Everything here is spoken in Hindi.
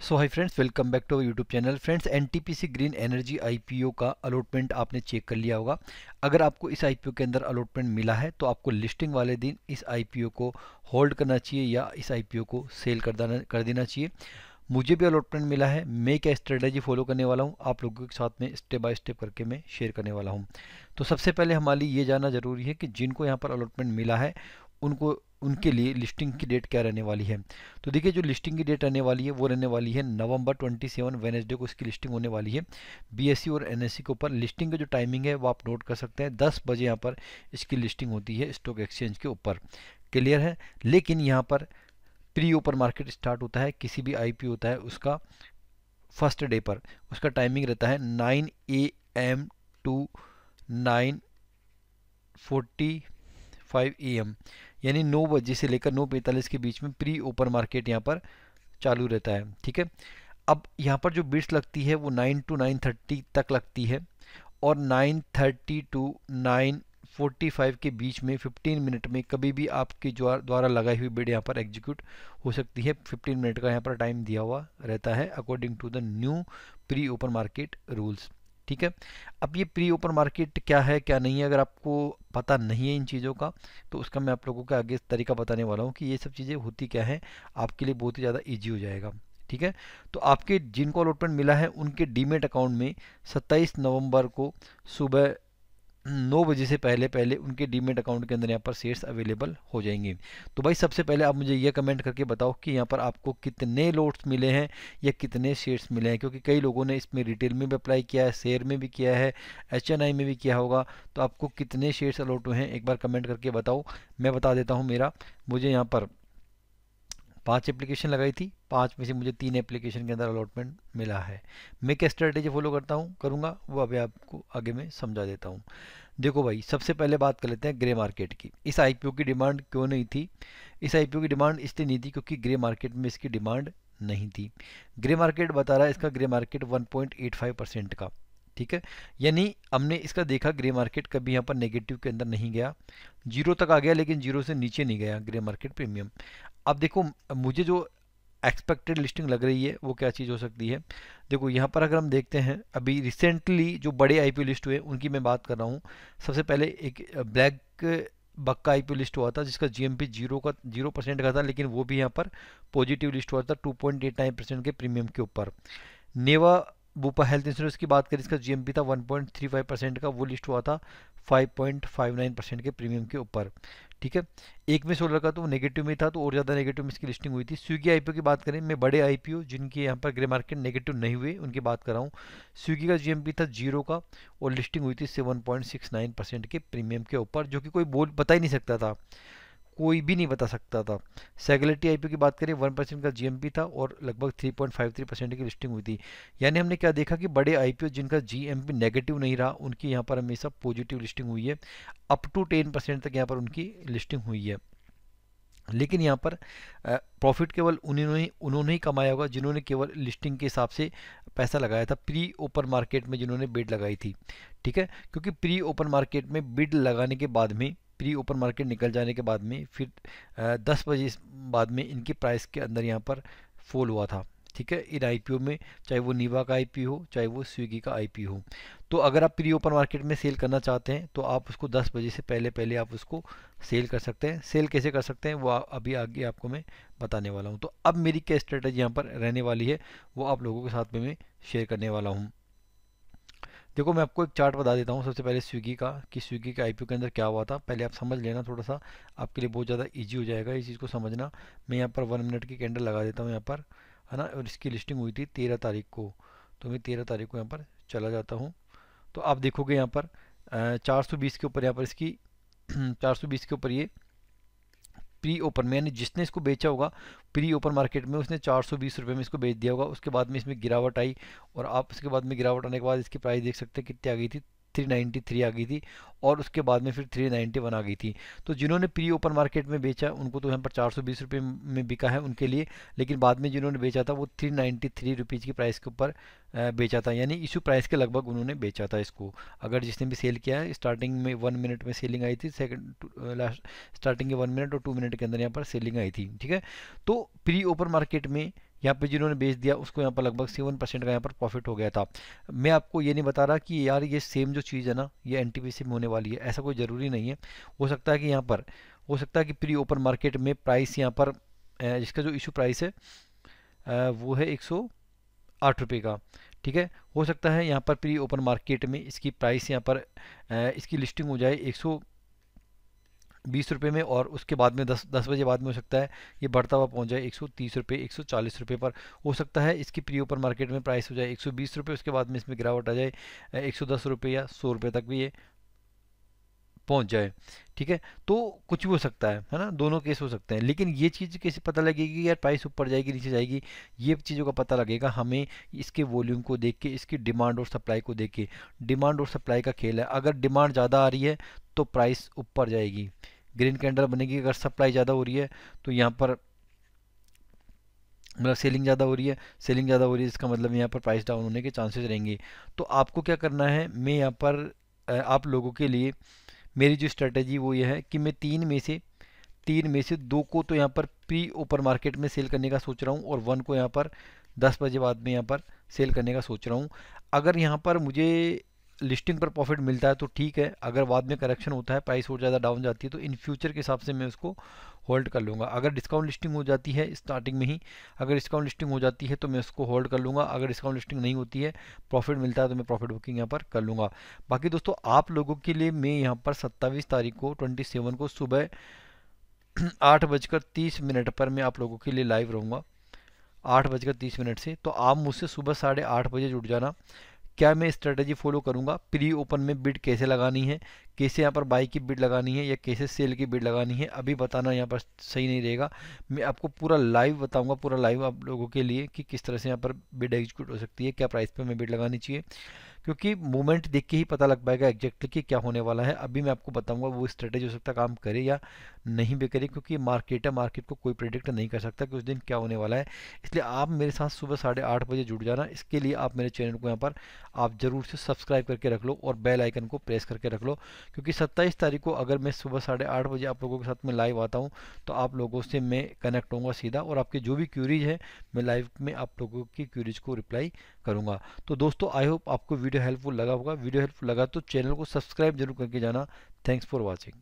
So hi friends, welcome back to YouTube channel. Friends, NTPC green energy IPO का अलॉटमेंट आपने चेक कर लिया होगा। अगर आपको इस आईपीओ के अंदर अलॉटमेंट मिला है तो आपको लिस्टिंग वाले दिन इस आईपीओ को होल्ड करना चाहिए या इस आईपीओ को सेल कर देना चाहिए। मुझे भी अलॉटमेंट मिला है। मैं क्या स्ट्रेटजी फॉलो करने वाला हूँ आप लोगों के साथ में स्टेप बाय स्टेप करके मैं शेयर करने वाला हूँ। तो सबसे पहले हमारे लिए ये जानना ज़रूरी है कि जिनको यहाँ पर अलॉटमेंट मिला है उनको उनके लिए लिस्टिंग की डेट क्या रहने वाली है। तो देखिए, जो लिस्टिंग की डेट रहने वाली है वो रहने वाली है नवंबर 27 वेनेसडे को इसकी लिस्टिंग होने वाली है बीएसई और एनएसई के ऊपर। लिस्टिंग का जो टाइमिंग है वो आप नोट कर सकते हैं, 10 बजे यहाँ पर इसकी लिस्टिंग होती है स्टॉक एक्सचेंज के ऊपर। क्लियर है। लेकिन यहाँ पर प्री ओपन मार्केट स्टार्ट होता है, किसी भी आईपीओ होता है उसका फर्स्ट डे पर उसका टाइमिंग रहता है 9 AM टू 9:45 AM, यानी 9 बजे से लेकर 9:45 के बीच में प्री ओपन मार्केट यहाँ पर चालू रहता है। ठीक है। अब यहाँ पर जो बिट्स लगती है वो 9 to 9:30 तक लगती है और 9:30 to 9:45 के बीच में 15 मिनट में कभी भी आपके द्वारा लगाई हुई बिड यहाँ पर एग्जीक्यूट हो सकती है। 15 मिनट का यहाँ पर टाइम दिया हुआ रहता है according to the new pre open market rules. ठीक है। अब ये प्री ओपन मार्केट क्या है क्या नहीं है, अगर आपको पता नहीं है इन चीज़ों का तो उसका मैं आप लोगों को आगे तरीका बताने वाला हूँ कि ये सब चीज़ें होती क्या है, आपके लिए बहुत ही ज़्यादा ईजी हो जाएगा। ठीक है। तो आपके जिनको अलॉटमेंट मिला है उनके डीमेट अकाउंट में 27 नवंबर को सुबह 9 बजे से पहले पहले उनके डीमेट अकाउंट के अंदर यहाँ पर शेयर्स अवेलेबल हो जाएंगे। तो भाई सबसे पहले आप मुझे ये कमेंट करके बताओ कि यहाँ पर आपको कितने लॉट्स मिले हैं या कितने शेयर्स मिले हैं, क्योंकि कई लोगों ने इसमें रिटेल में भी अप्लाई किया है, शेयर में भी किया है, एचएनआई में भी किया होगा। तो आपको कितने शेयर्स अलॉट हुए हैं एक बार कमेंट करके बताओ। मैं बता देता हूँ मेरा। मुझे यहाँ पर 5 एप्लीकेशन लगाई थी, 5 में से मुझे 3 एप्लीकेशन के अंदर अलॉटमेंट मिला है। मैं क्या स्ट्रेटेजी फॉलो करता हूँ करूँगा वो अभी आपको आगे मैं समझा देता हूँ। देखो भाई, सबसे पहले बात कर लेते हैं ग्रे मार्केट की। इस आईपीओ की डिमांड क्यों नहीं थी? इस आईपीओ की डिमांड इसलिए नहीं थी क्योंकि ग्रे मार्केट में इसकी डिमांड नहीं थी। ग्रे मार्केट बता रहा है इसका ग्रे मार्केट 1.85% का। ठीक है। यानी हमने इसका देखा ग्रे मार्केट कभी यहाँ पर नेगेटिव के अंदर नहीं गया, जीरो तक आ गया लेकिन जीरो से नीचे नहीं गया ग्रे मार्केट प्रीमियम। अब देखो, मुझे जो एक्सपेक्टेड लिस्टिंग लग रही है वो क्या चीज़ हो सकती है। देखो यहाँ पर अगर हम देखते हैं अभी रिसेंटली जो बड़े आईपीओ लिस्ट हुए उनकी मैं बात कर रहा हूँ। सबसे पहले एक ब्लैक बक का आईपीओ लिस्ट हुआ था जिसका जीएमपी 0% का था, लेकिन वो भी यहाँ पर पॉजिटिव लिस्ट हुआ था 2.89% के प्रीमियम के ऊपर। नेवा बुपा हेल्थ इंश्योरेंस की बात करें, इसका जीएमपी था 1.35% का, वो लिस्ट हुआ था 5.59% के प्रीमियम के ऊपर। ठीक है। एक में 16 का तो वो नेगेटिव में था, तो और ज़्यादा नेगेटिव में इसकी लिस्टिंग हुई थी। स्विगी आईपीओ की बात करें, मैं बड़े आईपीओ जिनके यहाँ पर ग्रे मार्केट नेगेटिव नहीं हुए उनकी बात कर रहा हूँ। स्विगी का जीएमपी था 0 का और लिस्टिंग हुई थी 7.69% के प्रीमियम के ऊपर, जो कि कोई बता ही नहीं सकता था, कोई भी नहीं बता सकता था। सेगलिटी आईपीओ की बात करें 1% का जीएमपी था और लगभग 3.53% की लिस्टिंग हुई थी। यानी हमने क्या देखा कि बड़े आईपीओ जिनका जीएमपी नेगेटिव नहीं रहा उनकी यहाँ पर हमेशा पॉजिटिव लिस्टिंग हुई है, अप टू 10% तक यहाँ पर उनकी लिस्टिंग हुई है। लेकिन यहाँ पर प्रॉफिट केवल उन्होंने ही कमाया होगा जिन्होंने केवल लिस्टिंग के हिसाब से पैसा लगाया था, प्री ओपन मार्केट में जिन्होंने बिड लगाई थी। ठीक है। क्योंकि प्री ओपन मार्केट में बिड लगाने के बाद में, प्री ओपन मार्केट निकल जाने के बाद में फिर 10 बजे बाद में इनकी प्राइस के अंदर यहाँ पर फॉल हुआ था। ठीक है। इन आईपीओ में चाहे वो नीवा का आईपीओ हो चाहे वो स्विगी का आईपीओ हो, तो अगर आप प्री ओपन मार्केट में सेल करना चाहते हैं तो आप उसको 10 बजे से पहले पहले आप उसको सेल कर सकते हैं। सेल कैसे कर सकते हैं वो अभी आगे आपको मैं बताने वाला हूँ। तो अब मेरी क्या स्ट्रेटजी यहाँ पर रहने वाली है वो आप लोगों के साथ में मैं शेयर करने वाला हूँ। देखो, मैं आपको एक चार्ट बता देता हूँ सबसे पहले स्विगी का, कि स्विगी के आईपीओ के अंदर क्या हुआ था। पहले आप समझ लेना, थोड़ा सा आपके लिए बहुत ज़्यादा इजी हो जाएगा इस चीज़ को समझना। मैं यहाँ पर 1 मिनट की कैंडल लगा देता हूँ यहाँ पर, है ना। और इसकी लिस्टिंग हुई थी 13 तारीख को, तो मैं 13 तारीख को यहाँ पर चला जाता हूँ। तो आप देखोगे यहाँ पर 420 के ऊपर यहाँ पर इसकी 420 के ऊपर ये प्री ओपन में, यानी जिसने इसको बेचा होगा प्री ओपन मार्केट में उसने 420 रुपये में इसको बेच दिया होगा। उसके बाद में इसमें गिरावट आई और आप उसके बाद में गिरावट आने के बाद इसकी प्राइस देख सकते हैं कितनी आ गई थी, 393 आ गई थी और उसके बाद में फिर 391 आ गई थी। तो जिन्होंने प्री ओपन मार्केट में बेचा उनको तो यहाँ पर 420 रुपये में बिका है उनके लिए, लेकिन बाद में जिन्होंने बेचा था वो 393 रुपीज़ की प्राइस के ऊपर बेचा था, यानी इशू प्राइस के लगभग उन्होंने बेचा था इसको। अगर जिसने भी सेल किया है, स्टार्टिंग में 1 मिनट में सेलिंग आई थी, सेकंड लास्ट स्टार्टिंग के 1 मिनट और 2 मिनट के अंदर यहाँ पर सेलिंग आई थी। ठीक है। तो प्री ओपन मार्केट में यहाँ पे जिन्होंने बेच दिया उसको यहाँ पर लगभग 7% का यहाँ पर प्रॉफिट हो गया था। मैं आपको ये नहीं बता रहा कि यार ये सेम जो चीज़ है ना ये एनटीपीसी में होने वाली है, ऐसा कोई ज़रूरी नहीं है। हो सकता है कि यहाँ पर हो सकता है कि प्री ओपन मार्केट में प्राइस यहाँ पर जिसका जो इशू प्राइस है वो है 108 रुपये का। ठीक है, हो सकता है यहाँ पर प्री ओपन मार्केट में इसकी प्राइस यहाँ पर इसकी लिस्टिंग हो जाए 120 रुपये में, और उसके बाद में 10 बजे बाद में हो सकता है ये बढ़ता हुआ पहुंच जाए 130 रुपये 140 रुपये पर। हो सकता है इसकी प्री ओपन मार्केट में प्राइस हो जाए 120 रुपये, उसके बाद में इसमें गिरावट आ जाए 110 रुपये या 100 रुपये तक भी ये पहुंच जाए। ठीक है, तो कुछ भी हो सकता है ना, दोनों केस हो सकते हैं। लेकिन ये चीज़ कैसे पता लगेगी कि यार प्राइस ऊपर जाएगी नीचे जाएगी, ये चीज़ों का पता लगेगा हमें इसके वॉल्यूम को देख के, इसकी डिमांड और सप्लाई को देख के। डिमांड और सप्लाई का खेल है, अगर डिमांड ज़्यादा आ रही है तो प्राइस ऊपर जाएगी, ग्रीन कैंडल बनेगी। अगर सप्लाई ज़्यादा हो रही है तो यहाँ पर मतलब सेलिंग ज़्यादा हो रही है, सेलिंग ज़्यादा हो रही है इसका मतलब यहाँ पर प्राइस डाउन होने के चांसेस रहेंगे। तो आपको क्या करना है, मैं यहाँ पर आप लोगों के लिए मेरी जो स्ट्रेटजी वो ये है कि मैं तीन में से दो को तो यहाँ पर प्री ओपन मार्केट में सेल करने का सोच रहा हूँ, और वन को यहाँ पर 10 बजे बाद में यहाँ पर सेल करने का सोच रहा हूँ। अगर यहाँ पर मुझे लिस्टिंग पर प्रॉफिट मिलता है तो ठीक है, अगर बाद में करेक्शन होता है प्राइस और ज़्यादा डाउन जाती है तो इन फ्यूचर के हिसाब से मैं उसको होल्ड कर लूँगा। अगर डिस्काउंट लिस्टिंग हो जाती है स्टार्टिंग में ही, अगर डिस्काउंट लिस्टिंग हो जाती है तो मैं उसको होल्ड कर लूँगा। अगर डिस्काउंट लिस्टिंग नहीं होती है, प्रॉफिट मिलता है, तो मैं प्रॉफिट बुकिंग यहाँ पर कर लूँगा। बाकी दोस्तों आप लोगों के लिए मैं यहाँ पर 27 तारीख को 27 को सुबह 8:30 पर मैं आप लोगों के लिए लाइव रहूँगा, 8:30 से। तो आप मुझसे सुबह 8:30 जुड़ जाना। क्या मैं स्ट्रेटजी फॉलो करूंगा, प्री ओपन में बिड कैसे लगानी है, कैसे यहाँ पर बाई की बिड लगानी है या कैसे सेल की बिड लगानी है, अभी बताना यहाँ पर सही नहीं रहेगा। मैं आपको पूरा लाइव बताऊंगा, पूरा लाइव आप लोगों के लिए कि किस तरह से यहाँ पर बिड एग्जीक्यूट हो सकती है, क्या प्राइस पे हमें बिड लगानी चाहिए। क्योंकि मोमेंट देख के ही पता लग पाएगा एग्जैक्टली कि क्या होने वाला है। अभी मैं आपको बताऊंगा वो स्ट्रेटेजी हो सकता है काम करे या नहीं भी करे, क्योंकि मार्केट है, मार्केट को कोई प्रिडिक्ट नहीं कर सकता कि उस दिन क्या होने वाला है। इसलिए आप मेरे साथ सुबह 8:30 जुड़ जाना। इसके लिए आप मेरे चैनल को यहाँ पर आप ज़रूर से सब्सक्राइब करके रख लो और बेल आइकन को प्रेस करके रख लो, क्योंकि 27 तारीख को अगर मैं सुबह 8:30 आप लोगों के साथ में लाइव आता हूँ तो आप लोगों से मैं कनेक्ट होऊंगा सीधा, और आपके जो भी क्यूरीज है मैं लाइव में आप लोगों की क्यूरीज को रिप्लाई करूँगा। तो दोस्तों आई होप आपको वीडियो हेल्पफुल लगा होगा। वीडियो हेल्पफुल लगा तो चैनल को सब्सक्राइब जरूर करके जाना। Thanks for watching.